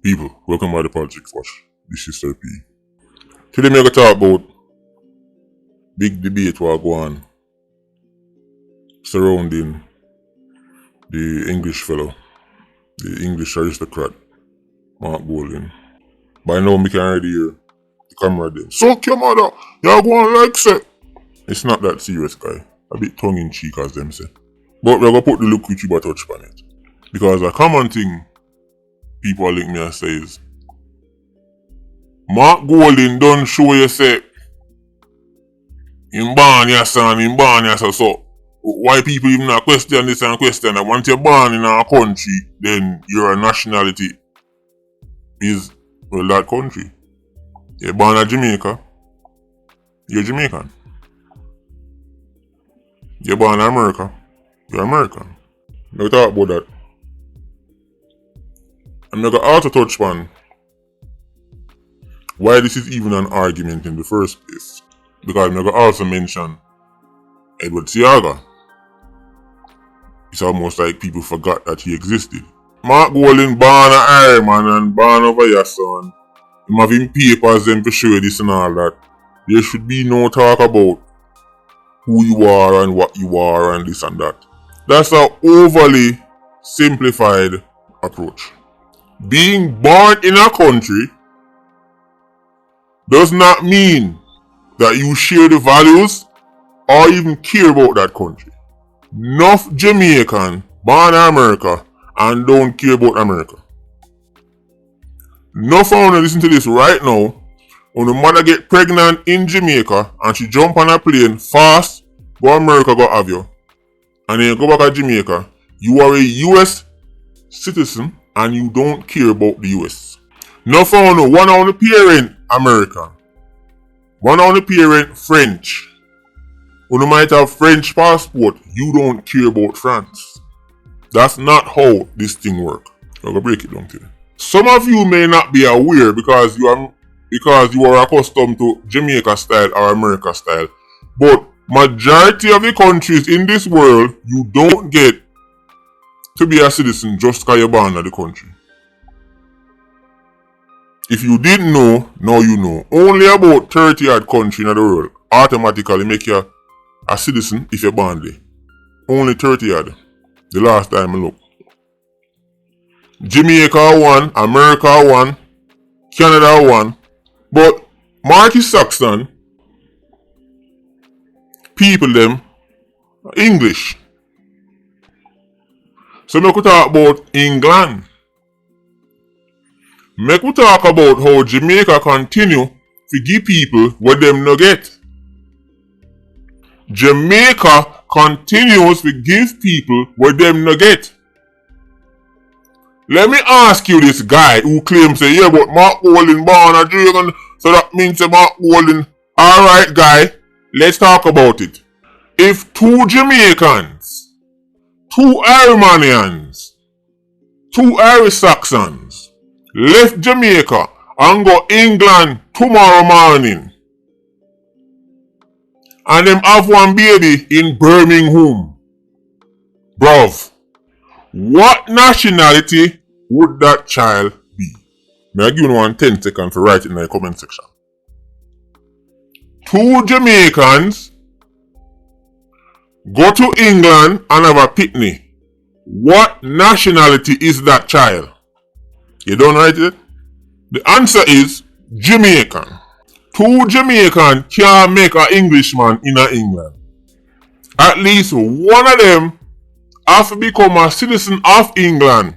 People, welcome to the Politricks Watch. This is Sir P. Today I'm going to talk about big debate what go on surrounding the English fellow, the English aristocrat, Mark Golding. By now we can already hear the camera then. Suck your mother! Y'all go on like say. It's not that serious, guy. A bit tongue in cheek as them say. But we're going to put the look with you by touch on it. Because a common thing people link me and says, Mark Golding don't show you say in born your son, in born your son. So why people even not question this and question that? Once you're born in our country, then your nationality is that country. You're born in Jamaica, you're Jamaican. You're born in America, you're American. Now talk about that. I'm going to also touch on why this is even an argument in the first place. Because I'm going to also mention Edward Seaga. It's almost like people forgot that he existed. Mark Golding born a Ironman and born over your son. Him having papers them to show this and all that. There should be no talk about who you are and what you are and this and that. That's an overly simplified approach. Being born in a country does not mean that you share the values or even care about that country. Enough Jamaican born in America and don't care about America. Enough I wanna listen to this right now. When the mother get pregnant in Jamaica and she jump on a plane fast, go America go have you. And then you go back to Jamaica, you are a US citizen and you don't care about the US. Now found one on the parent American, one on the parent French. When you might have French passport, you don't care about France. That's not how this thing works. I'm gonna break it down to you. Some of you may not be aware because you are accustomed to Jamaica style or America style, but majority of the countries in this world you don't get to be a citizen just because you're born in the country. If you didn't know, now you know. Only about 30 odd countries in the world automatically make you a citizen if you're born there. Only 30 odd. The last time I looked. Jamaica 1, America 1, Canada 1. But Marky Saxon, people them, English. So make we talk about England. Make we talk about how Jamaica continue to give people what them no get. Jamaica continues to give people what them no get. Let me ask you this guy who claims say, yeah, but Mark Golding born a Jamaican, so that means Mark Golding. Alright guy, let's talk about it. If two Jamaicans, two Iranians, two Irish Saxons left Jamaica and go England tomorrow morning and them have one baby in Birmingham, bruv, what nationality would that child be? May I give you 10 seconds to write it in the comment section. Two Jamaicans go to England and have a picnic. What nationality is that child? You don't write it? The answer is Jamaican. Two Jamaican can't make an Englishman in England. At least one of them have to become a citizen of England.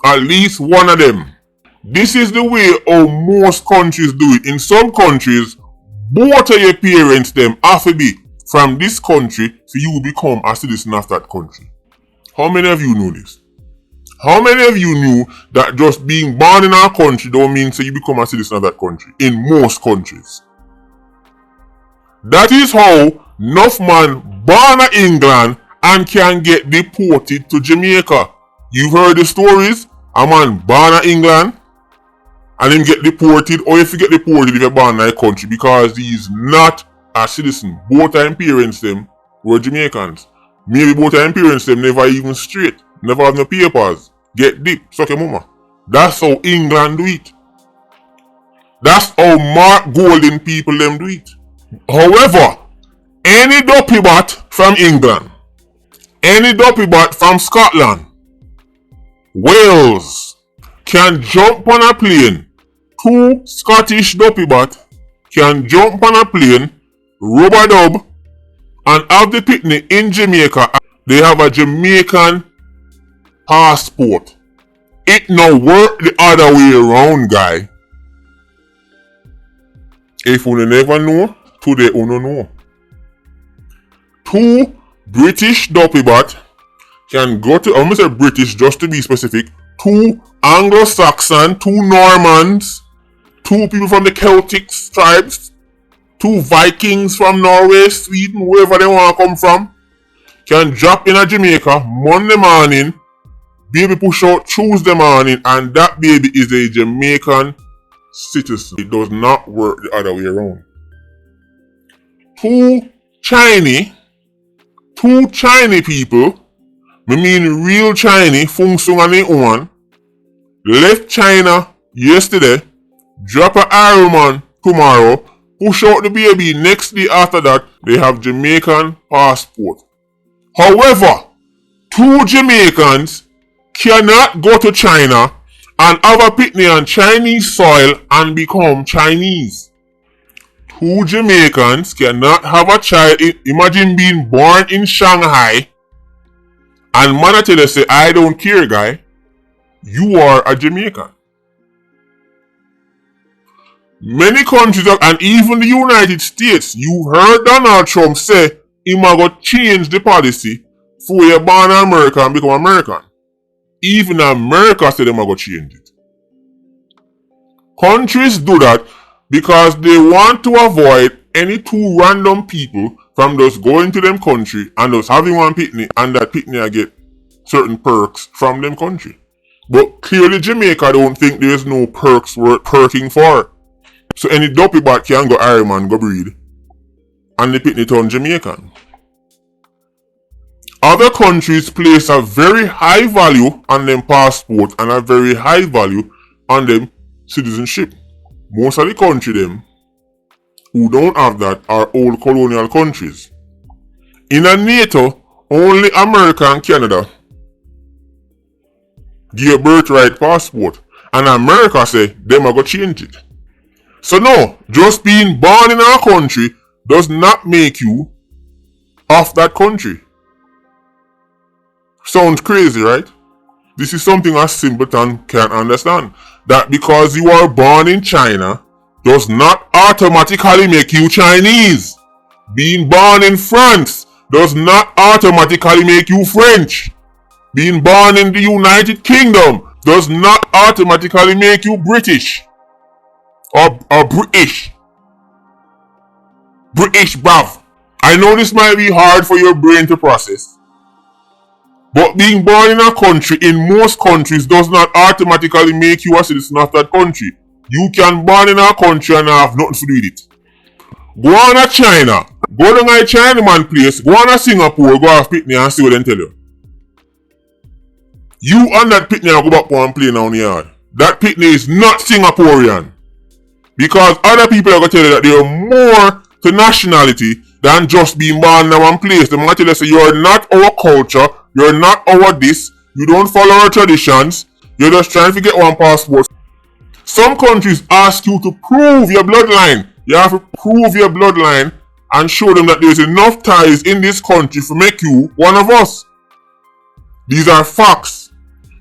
At least one of them. This is the way how most countries do it. In some countries, both of your parents them have to be from this country for you to become a citizen of that country. How many of you know this? How many of you knew that just being born in our country don't mean so you become a citizen of that country? In most countries. That is how enough man born in England and can get deported to Jamaica. You've heard the stories? A man born in England and him get deported, or if you get deported if you're born in a country because he's not a citizen. Both of his parents them were Jamaicans. Maybe both of his parents them never even straight. Never have no papers. Get deep. Suck your mama. That's how England do it. That's how Mark Golden people them do it. However, any dopey bat from England, any dopey bat from Scotland, Wales, can jump on a plane. 2 Scottish dopey bat can jump on a plane, rub-a-dub, and have the picnic in Jamaica. They have a Jamaican passport. It no work the other way around, guy. If you never know, today you know. 2 British dopey bat can go to, I'm going to say British just to be specific, 2 Anglo-Saxon, 2 Normans, 2 people from the Celtic tribes, 2 Vikings from Norway, Sweden, wherever they want to come from, can drop in a Jamaica Monday morning, baby push out Tuesday morning, and that baby is a Jamaican citizen. It does not work the other way around. 2 Chinese people, I mean real Chinese, Fung Sung and their own, left China yesterday, drop a Ironman tomorrow, push out the baby next day after that, they have Jamaican passport. However, 2 Jamaicans cannot go to China and have a picnic on Chinese soil and become Chinese. 2 Jamaicans cannot have a child. Imagine being born in Shanghai and man tell you say, I don't care, guy. You are a Jamaican. Many countries and even the United States, you heard Donald Trump say he might go change the policy for you born in America and become American. Even America said they might go change it. Countries do that because they want to avoid any 2 random people from just going to them country and just having one picnic and that picnic get certain perks from them country. But clearly Jamaica don't think there's no perks worth perking for. So any dopey bat can go Ironman, go breed, and the picnic turn Jamaican. Other countries place a very high value on them passport and a very high value on them citizenship. Most of the country them who don't have that are old colonial countries. In a NATO, only America and Canada give a birthright passport, and America say them are going to change it. So no, just being born in our country does not make you of that country. Sounds crazy, right? This is something a simpleton can't understand. That because you are born in China does not automatically make you Chinese. Being born in France does not automatically make you French. Being born in the United Kingdom does not automatically make you British. Or British. British, bruv. I know this might be hard for your brain to process. But being born in a country, in most countries, does not automatically make you a citizen of that country. You can born in a country and have nothing to do with it. Go on to China. Go down to a Chinaman place. Go on to Singapore. Go have picnic and see what they tell you. You on that picnic go back on plane on the yard. That picnic is not Singaporean. Because other people are going to tell you that they are more to nationality than just being born in one place. They're going to tell you say you're not our culture, you're not our this, you don't follow our traditions, you're just trying to get one passport. Some countries ask you to prove your bloodline. You have to prove your bloodline and show them that there's enough ties in this country to make you one of us. These are facts.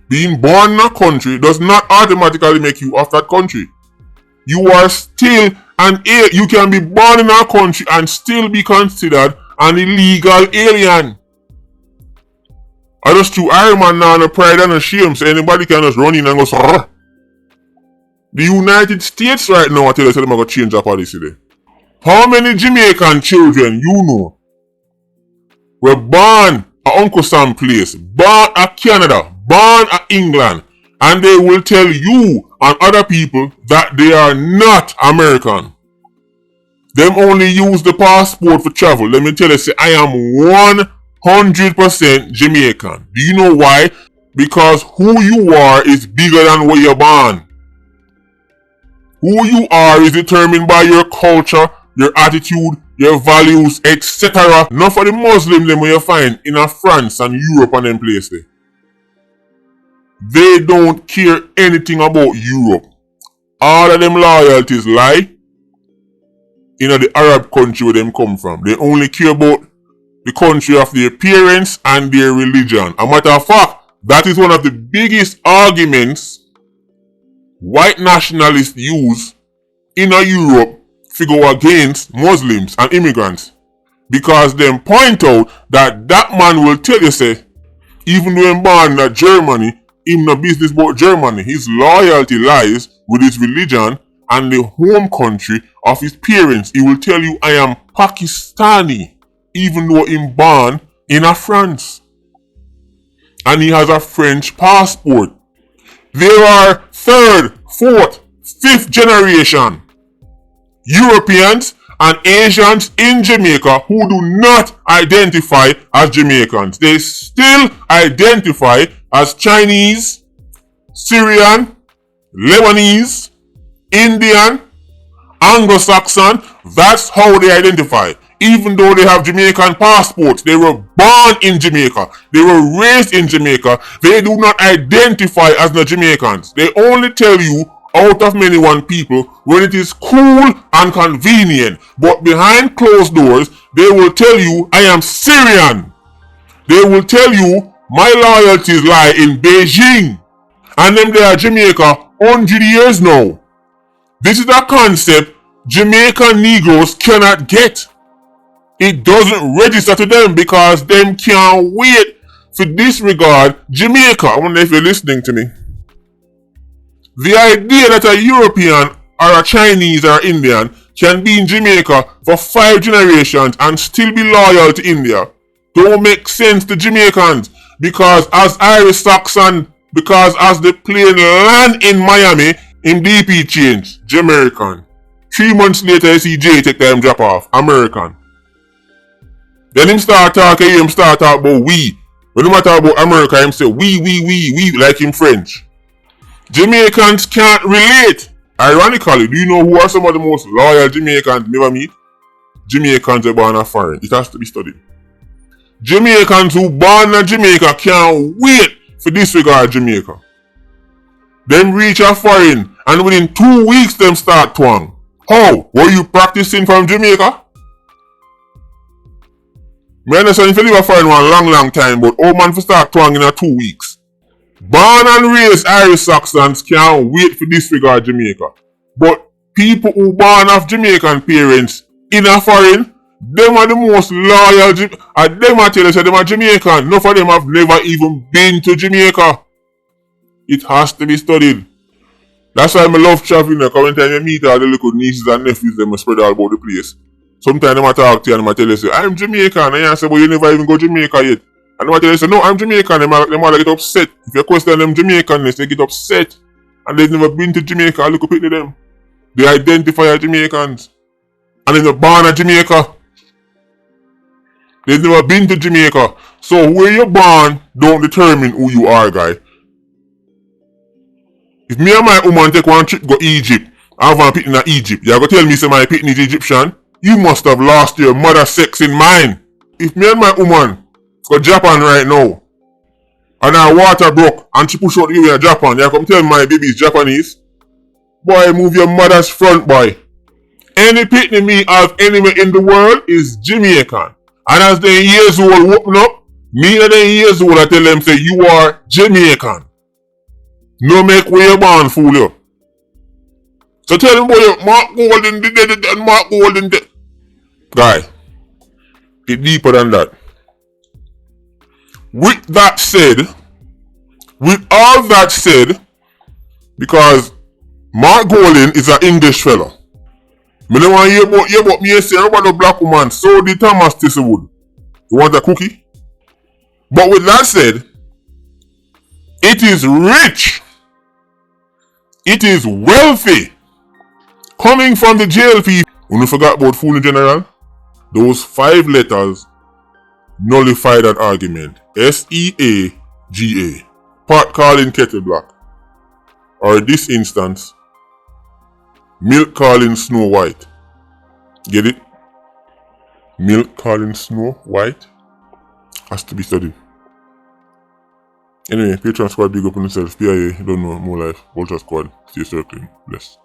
Being born in a country does not automatically make you of that country. You are still an alien. You can be born in our country and still be considered an illegal alien. I just threw Iron Man now no pride and no shame, so anybody can just run in and go, Srrr. The United States right now, I tell you, they're going to change their policy there. How many Jamaican children you know were born at Uncle Sam's place, born at Canada, born at England, and they will tell you and other people that they are not American. Them only use the passport for travel. Let me tell you, say, I am 100% Jamaican. Do you know why? Because who you are is bigger than where you're born. Who you are is determined by your culture, your attitude, your values, etc. Not for the Muslims them where you find in France and Europe and them places. They don't care anything about Europe. All of them loyalties lie in the Arab country where them come from. They only care about the country of their parents and their religion. A matter of fact, that is one of the biggest arguments white nationalists use in Europe to go against Muslims and immigrants. Because them point out that man will tell you, say, even though he's born in Germany, him no business about Germany. His loyalty lies with his religion and the home country of his parents. He will tell you, I am Pakistani, even though he's born in France. And he has a French passport. There are third, fourth, fifth generation Europeans and Asians in Jamaica who do not identify as Jamaicans. They still identify as Chinese, Syrian, Lebanese, Indian, Anglo-Saxon. That's how they identify. Even though they have Jamaican passports, they were born in Jamaica, they were raised in Jamaica, they do not identify as the Jamaicans. They only tell you out of many one people when it is cool and convenient. But behind closed doors, they will tell you, I am Syrian. They will tell you, my loyalties lie in Beijing. And them they are Jamaica 100 years now. This is a concept Jamaican Negroes cannot get. It doesn't register to them because them can't wait to disregard Jamaica. I wonder if you're listening to me. The idea that a European or a Chinese or Indian can be in Jamaica for 5 generations and still be loyal to India don't make sense to Jamaicans, because as Irish Saxon, because as the plane land in Miami, in DP change, Jamaican. 3 months later you see Jay take them drop off, American. Then him start talking, him start talk about we. When him talk about America, him say we, like him French. Jamaicans can't relate. Ironically, do you know who are some of the most loyal Jamaicans you never meet? Jamaicans are born in foreign. It has to be studied. Jamaicans who born in Jamaica can't wait for disregard Jamaica. Them reach a foreign and within 2 weeks them start twang. How? Were you practicing from Jamaica? I understand if you live a foreign one long time, but old man for start twang in 2 weeks. Born and raised Irish Saxons can't wait for disregard Jamaica. But people who born of Jamaican parents in a foreign, them are the most loyal. And them I tell you, say them are Jamaican. None of them have never even been to Jamaica. It has to be studied. That's why I love traveling. Because when time I meet all the little nieces and nephews, them spread all about the place. Sometimes I talk to you and I tell you, say, I'm Jamaican. And I say, but you never even go to Jamaica yet. And I tell you, say, no, I'm Jamaican. They might get upset. If you question them Jamaicanness, they get upset. And they've never been to Jamaica. Look up at them. They identify as Jamaicans. And they're born in Jamaica. They've never been to Jamaica. So where you're born don't determine who you are, guy. If me and my woman take one trip go Egypt, I have one picking in Egypt. You go tell me say my picking is Egyptian? You must have lost your mother sex in mind. If me and my woman go Japan right now, and our water broke, and she push out you in Japan, you come tell my baby is Japanese? Boy, move your mother's front, boy. Any picnic me have anywhere in the world is Jamaican. And as they years old open up, me and they years old I tell them say you are Jamaican. No make where you born fool you. So tell them boy Mark Golden did and Mark Golden did. Guy, it's deeper than that. With all that said, because Mark Golden is an English fellow. I don't want to hear about me say about a black woman, so did Thomas Tisselwood. You want a cookie? But with that said, it is rich. It is wealthy. Coming from the JLP. When you forgot about fool in general, those 5 letters nullify that argument. Seaga. pot calling kettle black. Or in this instance, milk calling Snow White. Get it? Milk calling Snow White has to be studied. Anyway, Patreon squad, big up on yourself. PIA, don't know, more life. Ultra squad, stay circling. Bless.